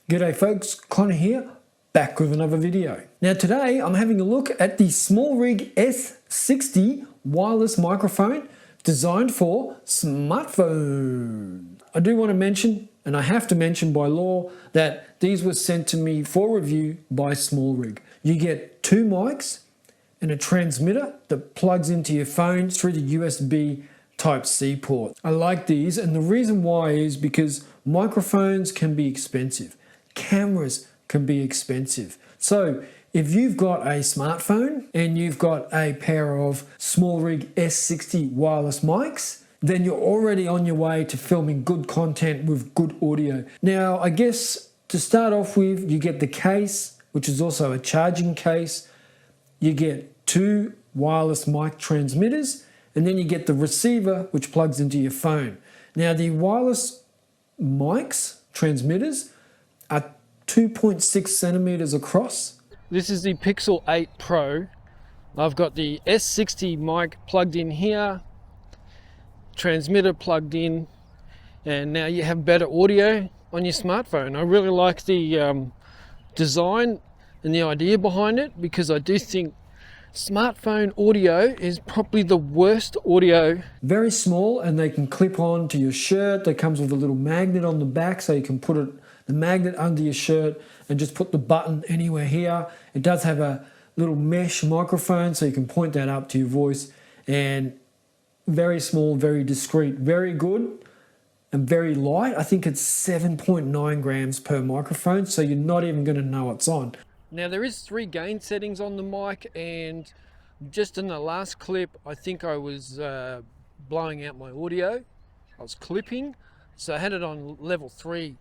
G'day folks, Conor here, back with another video. Now today I'm having a look at the SmallRig S60 wireless microphone designed for smartphone. I do want to mention, and I have to mention by law, that these were sent to me for review by SmallRig. You get two mics and a transmitter that plugs into your phone through the USB Type-C port. I like these, and the reason why is because microphones can be expensive. Cameras can be expensive. So if you've got a smartphone and you've got a pair of SmallRig S60 wireless mics, then you're already on your way to filming good content with good audio. Now, I guess to start off with, you get the case, which is also a charging case. You get two wireless mic transmitters, and then you get the receiver, which plugs into your phone. Now, the wireless mics, transmitters, are 2.6 centimeters across. This is the Pixel 8 Pro. I've got the S60 mic plugged in here, transmitter plugged in, and now you have better audio on your smartphone. I really like the design and the idea behind it, because I do think smartphone audio is probably the worst audio. Very small, and they can clip on to your shirt. They comes with a little magnet on the back, so you can put the magnet under your shirt and just put the button anywhere here. It does have a little mesh microphone, so you can point that up to your voice. And very small, very discreet, very good, and very light. I think it's 7.9 grams per microphone, so you're not even going to know it's on. Now there is 3 gain settings on the mic, and just in the last clip I think I was blowing out my audio. I was clipping, so I had it on level 3.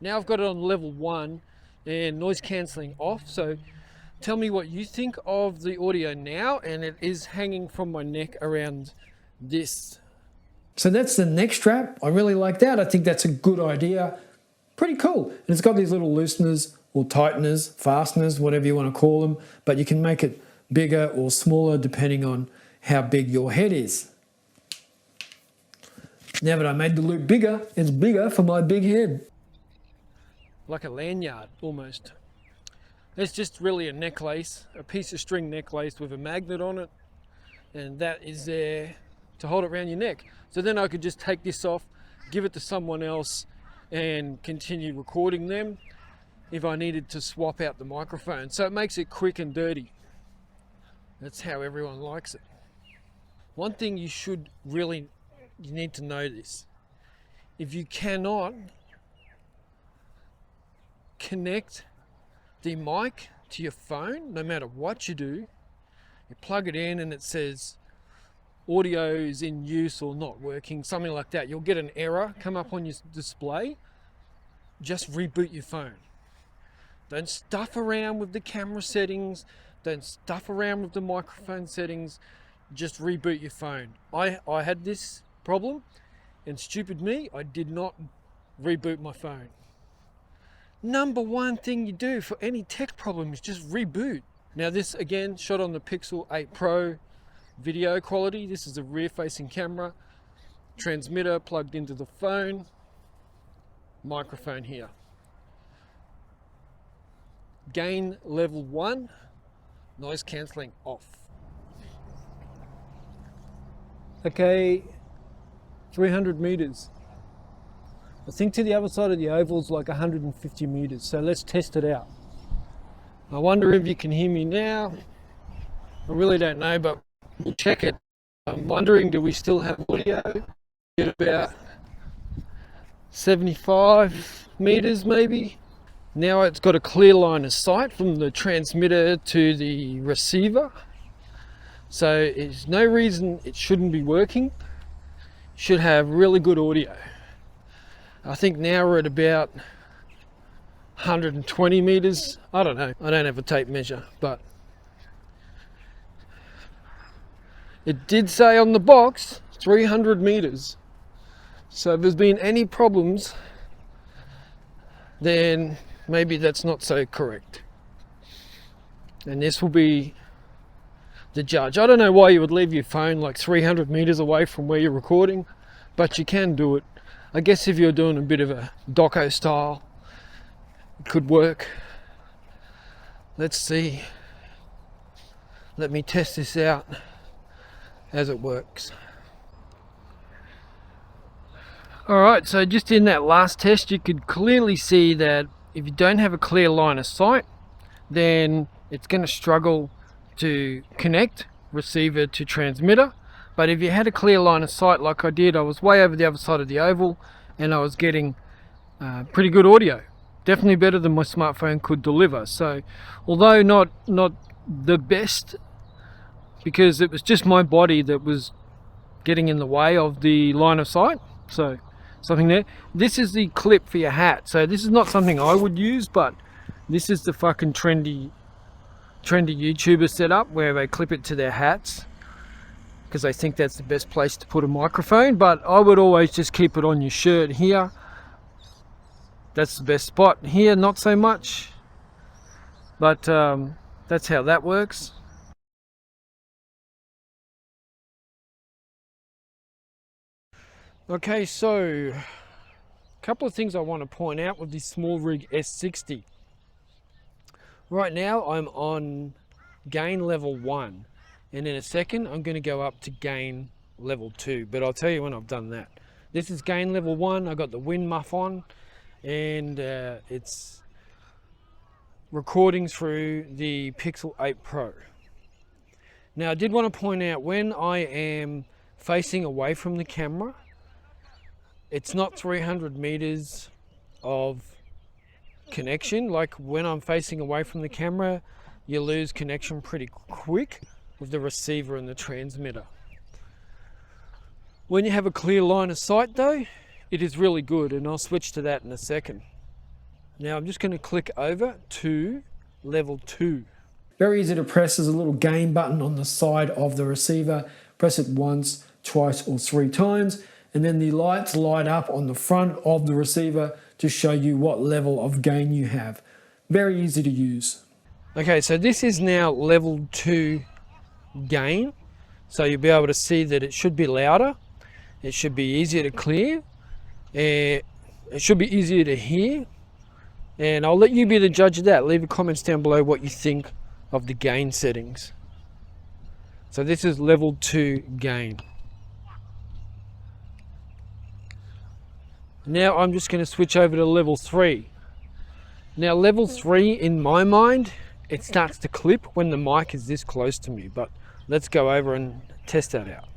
Now I've got it on level 1 and noise cancelling off. So tell me what you think of the audio now, and it is hanging from my neck around this. So that's the neck strap. I really like that. I think that's a good idea. Pretty cool. And it's got these little looseners or tighteners, fasteners, whatever you want to call them, but you can make it bigger or smaller depending on how big your head is. Now that I made the loop bigger, it's bigger for my big head. Like a lanyard almost. It's just really a necklace, a piece of string necklace with a magnet on it, and that is there to hold it around your neck. So then I could just take this off, give it to someone else, and continue recording them if I needed to swap out the microphone. So it makes it quick and dirty. That's how everyone likes it. One thing you need to know this. If you cannot connect the mic to your phone, no matter what you do, you plug it in and it says audio is in use or not working, something like that. You'll get an error come up on your display. Just reboot your phone. Don't stuff around with the camera settings. Don't stuff around with the microphone settings. Just reboot your phone. I had this problem, and stupid me, I did not reboot my phone. Number one thing you do for any tech problem is just reboot. Now this again, shot on the Pixel 8 Pro video quality. This is a rear facing camera, transmitter plugged into the phone, microphone here. Gain level 1, noise cancelling off. Okay, 300 meters. I think to the other side of the oval is like 150 meters, so let's test it out. I wonder if you can hear me now. I really don't know, but we'll check it. I'm wondering, do we still have audio at about 75 meters maybe? Now it's got a clear line of sight from the transmitter to the receiver, so there's no reason it shouldn't be working. It should have really good audio. I think now we're at about 120 meters. I don't know, I don't have a tape measure, but it did say on the box 300 meters. So if there's been any problems, then maybe that's not so correct. And this will be the judge. I don't know why you would leave your phone like 300 meters away from where you're recording, but you can do it. I guess if you're doing a bit of a doco style it could work. Let's see. Let me test this out as it works. Alright, so just in that last test you could clearly see that if you don't have a clear line of sight, then it's going to struggle to connect receiver to transmitter. But if you had a clear line of sight like I did, I was way over the other side of the oval and I was getting pretty good audio. Definitely better than my smartphone could deliver. So although not the best, because it was just my body that was getting in the way of the line of sight. So something there. This is the clip for your hat. So this is not something I would use, but this is the fucking trendy YouTuber setup where they clip it to their hats because they think that's the best place to put a microphone. But I would always just keep it on your shirt here. That's the best spot. Here not so much, but that's how that works. Okay, so a couple of things I want to point out with this SmallRig S60. Right now I'm on gain level 1, and in a second I'm going to go up to gain level 2, but I'll tell you when I've done that. This is gain level 1. I got the wind muff on, and it's recording through the Pixel 8 Pro. Now I did want to point out, when I am facing away from the camera, it's not 300 meters of connection. Like when I'm facing away from the camera, you lose connection pretty quick with the receiver and the transmitter. When you have a clear line of sight though, it is really good, and I'll switch to that in a second. Now I'm just going to click over to level 2. Very easy to press. There's a little gain button on the side of the receiver. Press it once, twice or 3 times, and then the lights light up on the front of the receiver to show you what level of gain you have. Very easy to use. Okay, so this is now level 2 gain. So you'll be able to see that it should be louder. It should be easier to clear. It should be easier to hear. And I'll let you be the judge of that. Leave a comments down below what you think of the gain settings. So this is level 2 gain. Now I'm just going to switch over to level 3. Now level 3, in my mind, it starts to clip when the mic is this close to me, but let's go over and test that out.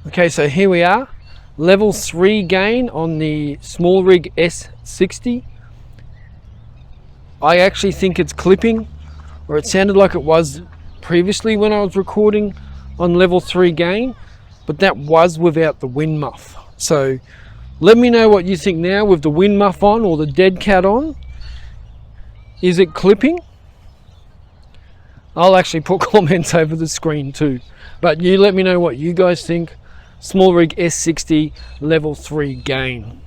Okay, so here we are, level 3 gain on the SmallRig S60. I actually think it's clipping, or it sounded like it was previously when I was recording on level 3 gain, but that was without the wind muff. So let me know what you think now with the wind muff on or the dead cat on. Is it clipping? I'll actually put comments over the screen too. But you let me know what you guys think. SmallRig S60 level 3 gain.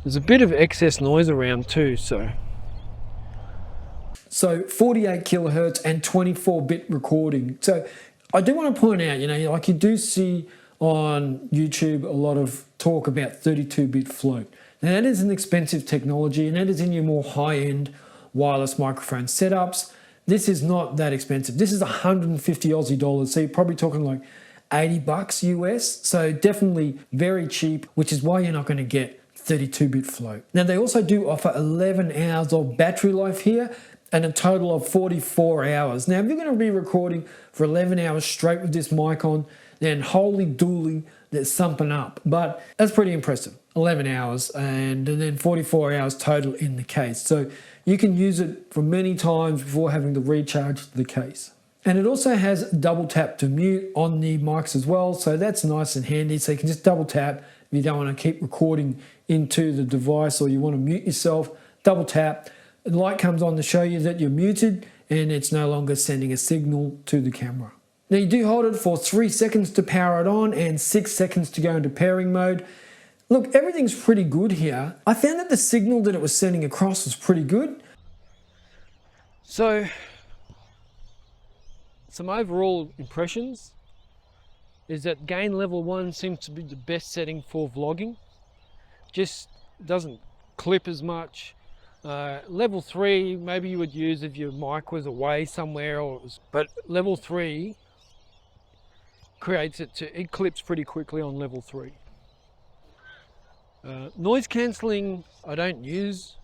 There's a bit of excess noise around too, so 48 kilohertz and 24-bit recording. So I do want to point out, like you do see on YouTube a lot of talk about 32-bit float. Now that is an expensive technology, and that is in your more high-end wireless microphone setups. This is not that expensive. This is 150 Aussie dollars, so you're probably talking like 80 bucks US. So definitely very cheap, which is why you're not going to get 32-bit float. Now they also do offer 11 hours of battery life here, and a total of 44 hours. Now if you're going to be recording for 11 hours straight with this mic on, then holy dooly, there's something up. But that's pretty impressive. 11 hours and then 44 hours total in the case. So you can use it for many times before having to recharge the case. And it also has double tap to mute on the mics as well. So that's nice and handy. So you can just double tap if you don't want to keep recording into the device, or you want to mute yourself, double tap. The light comes on to show you that you're muted, and it's no longer sending a signal to the camera. Now you do hold it for 3 seconds to power it on and 6 seconds to go into pairing mode. Look, everything's pretty good here. I found that the signal that it was sending across was pretty good. So some overall impressions is that gain level 1 seems to be the best setting for vlogging. Just doesn't clip as much. Level 3, maybe you would use if your mic was away somewhere, but level 3 it clips pretty quickly on level 3. Noise cancelling I don't use.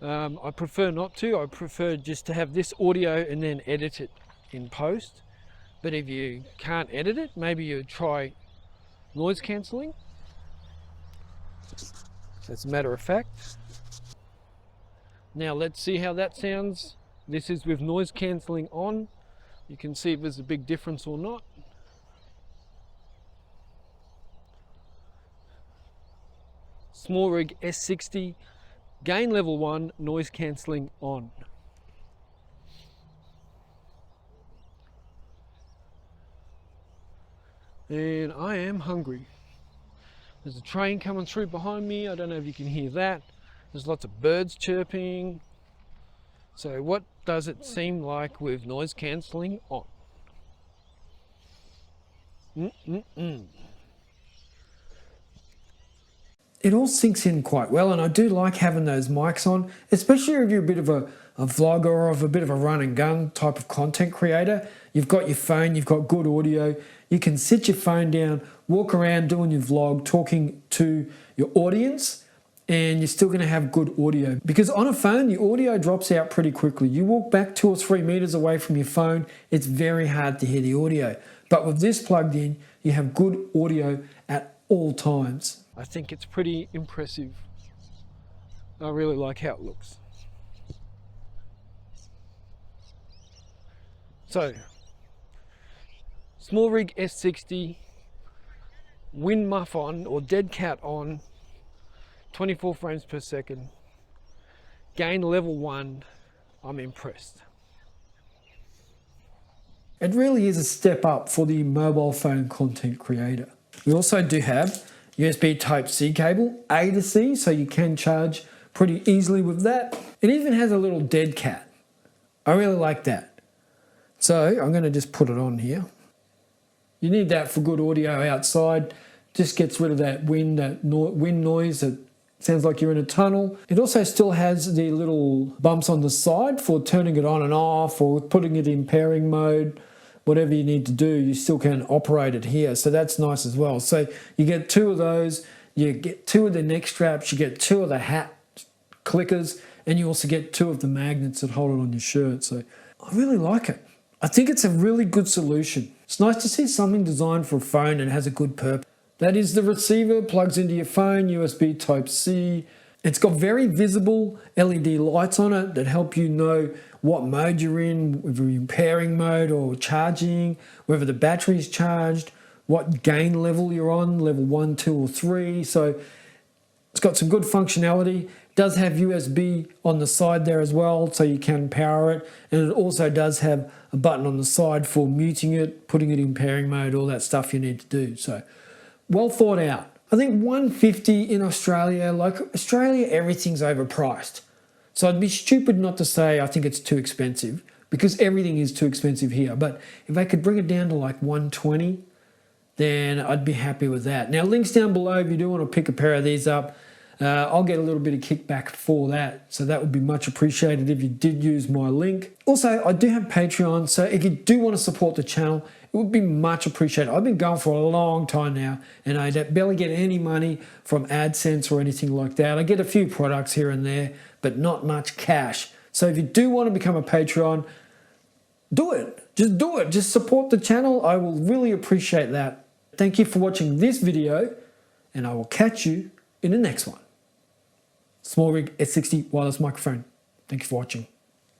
I prefer not to. I prefer just to have this audio and then edit it in post. But if you can't edit it, maybe you try noise cancelling. That's a matter of fact. Now let's see how that sounds. This is with noise cancelling on. You can see if there's a big difference or not. SmallRig S60, gain level 1, noise cancelling on. And I am hungry. There's a train coming through behind me. I don't know if you can hear that. There's lots of birds chirping. So what does it seem like with noise cancelling on? It all sinks in quite well, and I do like having those mics on, especially if you're a bit of a vlogger or of a bit of a run and gun type of content creator. You've got your phone, you've got good audio, you can sit your phone down, walk around doing your vlog, talking to your audience, and you're still going to have good audio. Because on a phone, your audio drops out pretty quickly. You walk back 2 or 3 meters away from your phone, it's very hard to hear the audio. But with this plugged in, you have good audio at all times. I think it's pretty impressive. I really like how it looks. So, SmallRig S60, wind muff on or dead cat on, 24 frames per second, gain level 1, I'm impressed. It really is a step up for the mobile phone content creator. We also do have USB Type-C cable, A to C, so you can charge pretty easily with that. It even has a little dead cat. I really like that. So I'm going to just put it on here. You need that for good audio outside. Just gets rid of that wind noise that sounds like you're in a tunnel. It also still has the little bumps on the side for turning it on and off or putting it in pairing mode. Whatever you need to do, you still can operate it here. So that's nice as well. So you get 2 of those, you get 2 of the neck straps, you get 2 of the hat clickers, and you also get 2 of the magnets that hold it on your shirt. So I really like it. I think it's a really good solution. It's nice to see something designed for a phone and has a good purpose. That is the receiver, plugs into your phone, USB Type-C. It's got very visible LED lights on it that help you know what mode you're in, whether you're in pairing mode or charging, whether the battery's charged, what gain level you're on, level 1, 2 or 3. So it's got some good functionality. It does have USB on the side there as well, so you can power it. And it also does have a button on the side for muting it, putting it in pairing mode, all that stuff you need to do. So well thought out. I think $150 in Australia, like Australia, everything's overpriced. So I'd be stupid not to say I think it's too expensive, because everything is too expensive here. But if they could bring it down to like $120, then I'd be happy with that. Now, links down below if you do want to pick a pair of these up. I'll get a little bit of kickback for that. So that would be much appreciated if you did use my link. Also, I do have Patreon. So if you do want to support the channel, it would be much appreciated. I've been going for a long time now, and I barely get any money from AdSense or anything like that. I get a few products here and there, but not much cash. So if you do want to become a Patreon, do it. Just do it. Just support the channel. I will really appreciate that. Thank you for watching this video, and I will catch you in the next one. SmallRig S60 wireless microphone. Thank you for watching.